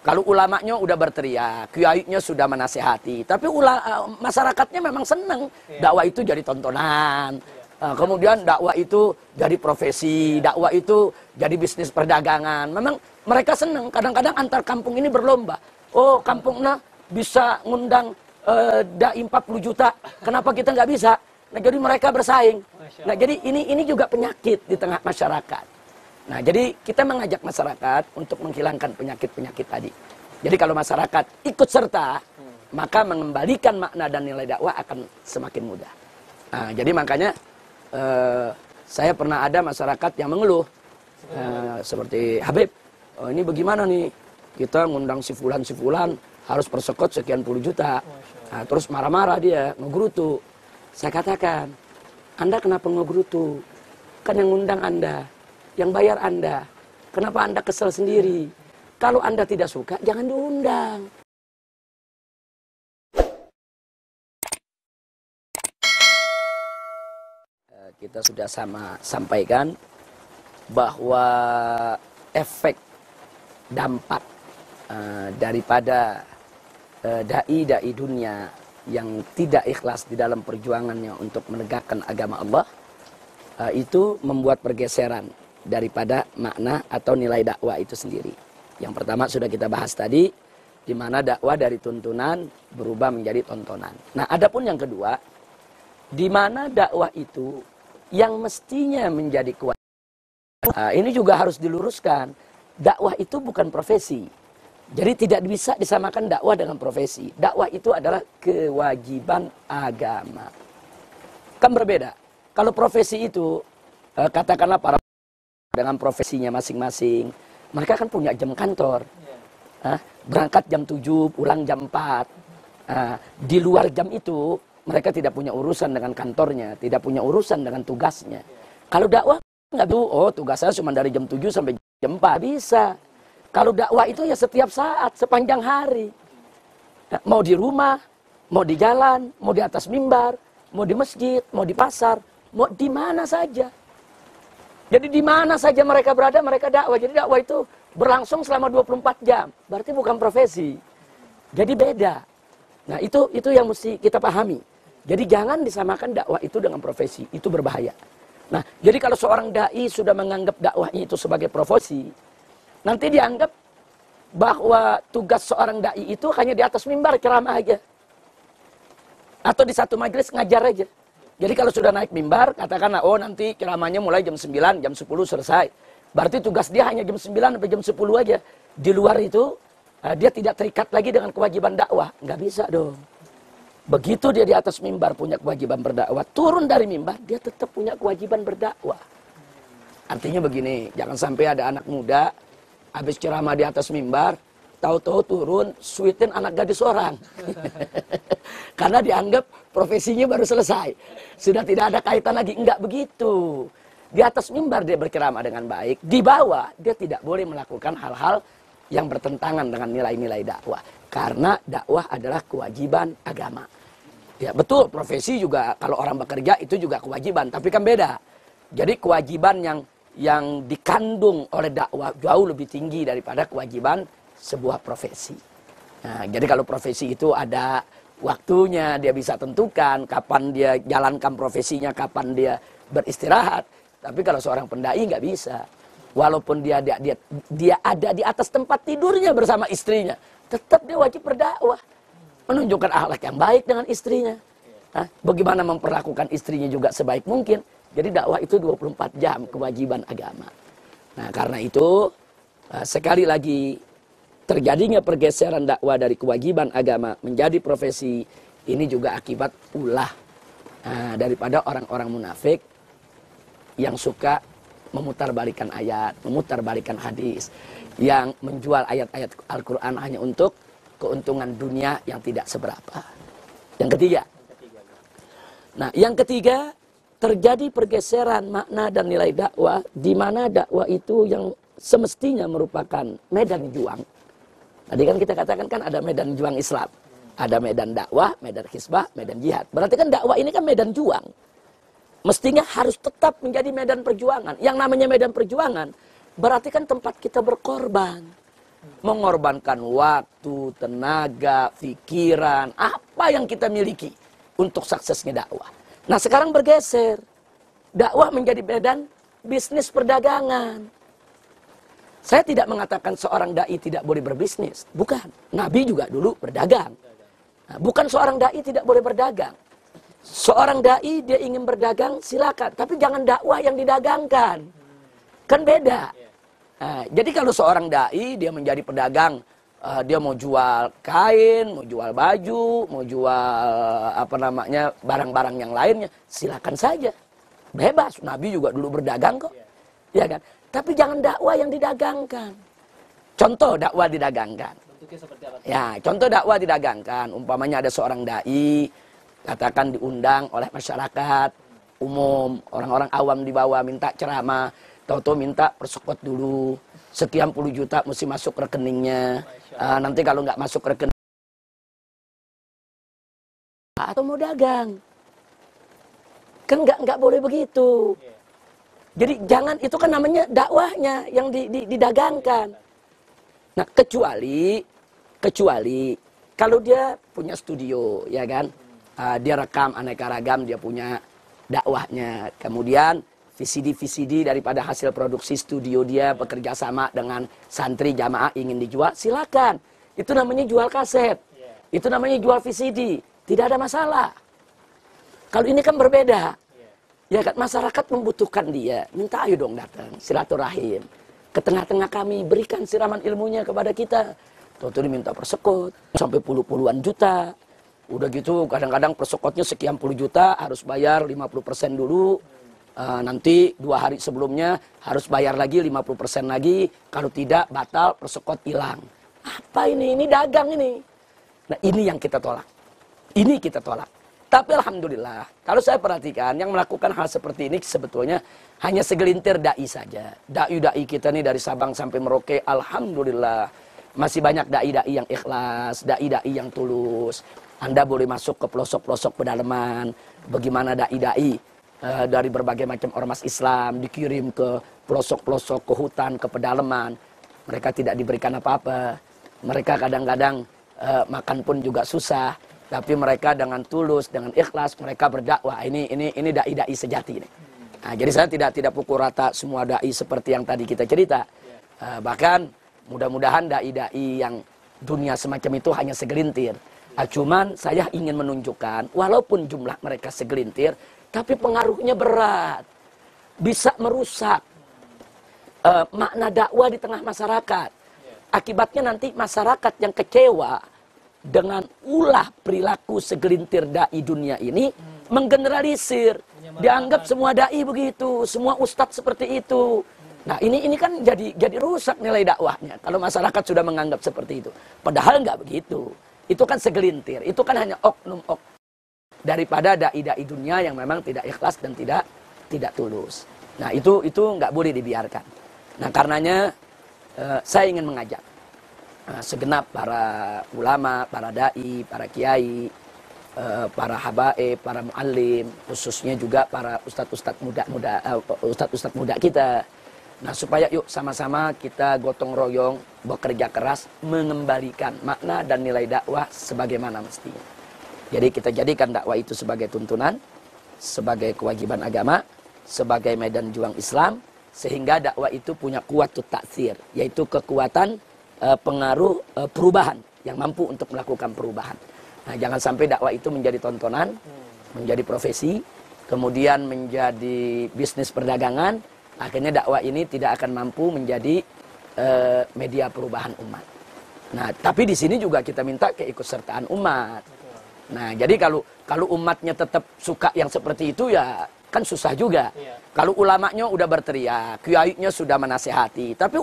Kalau ulamanya udah berteriak, kiainya sudah menasehati, tapi masyarakatnya memang senang. Dakwah itu jadi tontonan. Kemudian dakwah itu jadi profesi, dakwah itu jadi bisnis perdagangan. Memang mereka senang. Kadang-kadang antar kampung ini berlomba. Oh, kampungnya bisa ngundang dai 40 juta. Kenapa kita nggak bisa? Nah, jadi mereka bersaing. Nah, jadi ini juga penyakit di tengah masyarakat. Nah, jadi kita mengajak masyarakat untuk menghilangkan penyakit-penyakit tadi. Jadi kalau masyarakat ikut serta, maka mengembalikan makna dan nilai dakwah akan semakin mudah. Nah, jadi makanya saya pernah ada masyarakat yang mengeluh. Seperti Habib, ini bagaimana nih? Kita ngundang si fulan harus persekot sekian puluh juta. Nah, terus marah-marah dia, ngegerutu. Saya katakan, Anda kenapa ngegerutu? Kan yang ngundang Anda, yang bayar Anda. Kenapa Anda kesel sendiri? Kalau Anda tidak suka, jangan diundang. Kita sudah sampaikan bahwa efek dampak daripada dai-dai dunia yang tidak ikhlas di dalam perjuangannya untuk menegakkan agama Allah, itu membuat pergeseran daripada makna atau nilai dakwah itu sendiri. Yang pertama sudah kita bahas tadi, di mana dakwah dari tuntunan berubah menjadi tontonan. Nah, adapun yang kedua, di mana dakwah itu yang mestinya menjadi kewajiban. Ini juga harus diluruskan. Dakwah itu bukan profesi. Jadi tidak bisa disamakan dakwah dengan profesi. Dakwah itu adalah kewajiban agama. Kan berbeda. Kalau profesi itu, katakanlah para dengan profesinya masing-masing, mereka kan punya jam kantor. Berangkat jam 7, pulang jam 4. Di luar jam itu, mereka tidak punya urusan dengan kantornya, tidak punya urusan dengan tugasnya. Kalau dakwah, nggak tuh, oh tugas saya cuma dari jam 7 sampai jam 4. Bisa. Kalau dakwah itu ya setiap saat, sepanjang hari. Mau di rumah, mau di jalan, mau di atas mimbar, mau di masjid, mau di pasar, mau di mana saja. Jadi di mana saja mereka berada, mereka dakwah. Jadi dakwah itu berlangsung selama 24 jam. Berarti bukan profesi. Jadi beda. Nah itu yang mesti kita pahami. Jadi jangan disamakan dakwah itu dengan profesi. Itu berbahaya. Nah jadi kalau seorang dai sudah menganggap dakwahnya itu sebagai profesi, nanti dianggap bahwa tugas seorang dai itu hanya di atas mimbar ceramah aja. Atau di satu majelis ngajar aja. Jadi kalau sudah naik mimbar, katakanlah, oh nanti ceramahnya mulai jam 9, jam 10 selesai. Berarti tugas dia hanya jam 9 sampai jam 10 aja. Di luar itu, dia tidak terikat lagi dengan kewajiban dakwah. Nggak bisa dong. Begitu dia di atas mimbar punya kewajiban berdakwah, turun dari mimbar, dia tetap punya kewajiban berdakwah. Artinya begini, jangan sampai ada anak muda, habis ceramah di atas mimbar, tahu-tahu turun, sweetin anak gadis orang. Karena dianggap profesinya baru selesai. Sudah tidak ada kaitan lagi. Enggak begitu. Di atas mimbar dia berceramah dengan baik. Di bawah dia tidak boleh melakukan hal-hal yang bertentangan dengan nilai-nilai dakwah. Karena dakwah adalah kewajiban agama. Ya betul, profesi juga kalau orang bekerja itu juga kewajiban. Tapi kan beda. Jadi kewajiban yang dikandung oleh dakwah jauh lebih tinggi daripada kewajiban sebuah profesi. Nah, jadi kalau profesi itu ada waktunya, dia bisa tentukan kapan dia jalankan profesinya, kapan dia beristirahat. Tapi kalau seorang pendai nggak bisa. Walaupun dia ada di atas tempat tidurnya bersama istrinya, tetap dia wajib berdakwah. Menunjukkan akhlak yang baik dengan istrinya. Bagaimana memperlakukan istrinya juga sebaik mungkin. Jadi dakwah itu 24 jam kewajiban agama. Nah, karena itu sekali lagi terjadinya pergeseran dakwah dari kewajiban agama menjadi profesi, ini juga akibat ulah daripada orang-orang munafik yang suka memutarbalikan ayat, memutarbalikan hadis, yang menjual ayat-ayat Al-Quran hanya untuk keuntungan dunia yang tidak seberapa. Yang ketiga. Nah, yang ketiga, terjadi pergeseran makna dan nilai dakwah, di mana dakwah itu yang semestinya merupakan medan juang. Tadi kan kita katakan kan ada medan juang Islam. Ada medan dakwah, medan hisbah, medan jihad. Berarti kan dakwah ini kan medan juang. Mestinya harus tetap menjadi medan perjuangan. Yang namanya medan perjuangan, berarti kan tempat kita berkorban. Mengorbankan waktu, tenaga, pikiran, apa yang kita miliki untuk suksesnya dakwah. Nah sekarang bergeser. Dakwah menjadi medan bisnis perdagangan. Saya tidak mengatakan seorang dai tidak boleh berbisnis. Bukan. Nabi juga dulu berdagang. Nah, bukan seorang dai tidak boleh berdagang. Seorang dai dia ingin berdagang silakan. Tapi jangan dakwah yang didagangkan. Kan beda. Nah, jadi kalau seorang dai dia menjadi pedagang, dia mau jual kain, mau jual baju, mau jual barang-barang yang lainnya, silakan saja, bebas. Nabi juga dulu berdagang kok, ya kan? Tapi jangan dakwah yang didagangkan. Contoh dakwah didagangkan. Bentuknya seperti apa? Ya, contoh dakwah didagangkan. Umpamanya ada seorang dai, katakan diundang oleh masyarakat umum, orang-orang awam di bawah minta ceramah. Tahu-tahu minta persekot dulu, sekian puluh juta mesti masuk rekeningnya. Nanti kalau nggak masuk rekening, atau mau dagang, kan nggak boleh begitu. Jadi jangan, itu kan namanya dakwahnya yang didagangkan. Nah kecuali kalau dia punya studio, ya kan, dia rekam aneka ragam, dia punya dakwahnya, kemudian VCD daripada hasil produksi studio dia bekerja sama dengan santri jamaah ingin dijual, silakan. Itu namanya jual kaset. Itu namanya jual VCD. Tidak ada masalah. Kalau ini kan berbeda. Ya kan, masyarakat membutuhkan dia. Minta ayo dong datang, silaturahim. Ke tengah-tengah kami, berikan siraman ilmunya kepada kita. Tuh diminta persekot sampai puluhan juta. Udah gitu kadang-kadang persekotnya sekian puluh juta, harus bayar 50% dulu. Nanti 2 hari sebelumnya harus bayar lagi 50% lagi. Kalau tidak batal, persekot hilang. Apa ini? Ini dagang ini. Nah ini yang kita tolak. Ini kita tolak. Tapi alhamdulillah, kalau saya perhatikan yang melakukan hal seperti ini sebetulnya hanya segelintir dai saja. Dai-dai kita nih dari Sabang sampai Merauke, alhamdulillah masih banyak dai-dai yang ikhlas, dai-dai yang tulus. Anda boleh masuk ke pelosok-pelosok pedalaman. Bagaimana dai-dai dari berbagai macam ormas Islam dikirim ke pelosok-pelosok, ke hutan, ke pedalaman. Mereka tidak diberikan apa-apa. Mereka kadang-kadang makan pun juga susah. Tapi mereka dengan tulus, dengan ikhlas mereka berdakwah. Ini dai-dai sejati ini. Nah, jadi saya tidak pukul rata semua dai seperti yang tadi kita cerita. Bahkan mudah-mudahan dai-dai yang dunia semacam itu hanya segelintir. Cuman saya ingin menunjukkan walaupun jumlah mereka segelintir, tapi pengaruhnya berat, bisa merusak makna dakwah di tengah masyarakat. Akibatnya nanti masyarakat yang kecewa dengan ulah perilaku segelintir dai dunia ini menggeneralisir, dianggap semua dai begitu, semua ustadz seperti itu. Nah ini kan jadi rusak nilai dakwahnya kalau masyarakat sudah menganggap seperti itu. Padahal nggak begitu. Itu kan segelintir, itu kan hanya oknum-oknum daripada dai-dai dunia yang memang tidak ikhlas dan tidak tulus. Nah itu nggak boleh dibiarkan. Nah karenanya saya ingin mengajak segenap para ulama, para dai, para kiai, para habaib, para muallim, khususnya juga para ustadz-ustadz muda kita. Nah supaya yuk sama-sama kita gotong royong bekerja keras mengembalikan makna dan nilai dakwah sebagaimana mestinya. Jadi kita jadikan dakwah itu sebagai tuntunan, sebagai kewajiban agama, sebagai medan juang Islam, sehingga dakwah itu punya kuwatut ta'tsir, yaitu kekuatan pengaruh perubahan yang mampu untuk melakukan perubahan. Nah, jangan sampai dakwah itu menjadi tontonan, menjadi profesi, kemudian menjadi bisnis perdagangan, akhirnya dakwah ini tidak akan mampu menjadi media perubahan umat. Nah, tapi di sini juga kita minta keikutsertaan umat. Nah, jadi kalau umatnya tetap suka yang seperti itu ya kan susah juga. Kalau ulamanya udah berteriak, kiainya sudah menasehati, tapi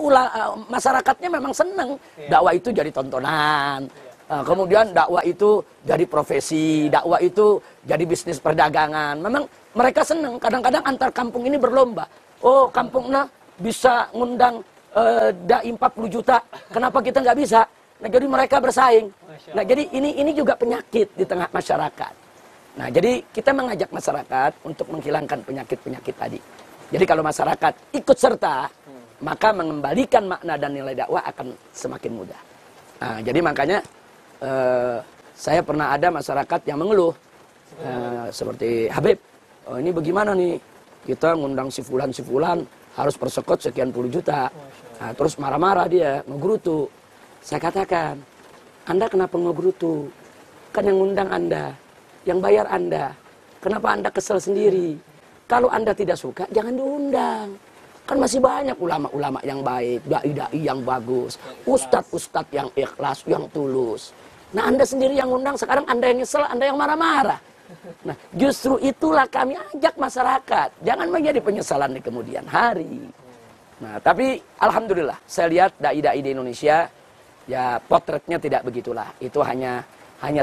masyarakatnya memang senang dakwah itu jadi tontonan. Kemudian dakwah itu jadi profesi, dakwah itu jadi bisnis perdagangan. Memang mereka senang. Kadang-kadang antar kampung ini berlomba. Oh, kampungnya bisa ngundang dai 40 juta. Kenapa kita nggak bisa? Nah, jadi mereka bersaing. Nah, jadi ini juga penyakit di tengah masyarakat. Nah, jadi kita mengajak masyarakat untuk menghilangkan penyakit-penyakit tadi. Jadi kalau masyarakat ikut serta, maka mengembalikan makna dan nilai dakwah akan semakin mudah. Nah, jadi makanya saya pernah ada masyarakat yang mengeluh seperti Habib, ini bagaimana nih kita ngundang si fulan harus persekot sekian puluh juta. Nah, terus marah-marah dia, ngegerutu. Saya katakan, Anda kenapa ngegerutu? Kan yang ngundang Anda, yang bayar Anda. Kenapa Anda kesel sendiri? Kalau Anda tidak suka, jangan diundang. Kan masih banyak ulama-ulama yang baik, dai-dai yang bagus, ustadz-ustadz yang ikhlas, yang tulus. Nah, Anda sendiri yang ngundang, sekarang Anda yang nyesel, Anda yang marah-marah. Nah, justru itulah kami ajak masyarakat. Jangan menjadi penyesalan di kemudian hari. Nah, tapi alhamdulillah, saya lihat dai-dai di Indonesia, ya potretnya tidak begitulah. Itu hanya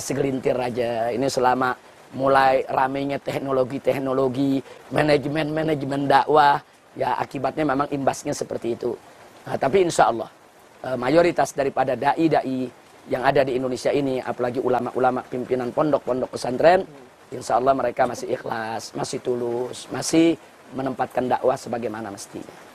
segelintir aja. Ini selama mulai ramainya teknologi, manajemen dakwah, ya akibatnya memang imbasnya seperti itu. Nah, tapi insya Allah, mayoritas daripada dai-dai yang ada di Indonesia ini, apalagi ulama-ulama pimpinan pondok-pondok pesantren, insya Allah mereka masih ikhlas, masih tulus, masih menempatkan dakwah sebagaimana mestinya.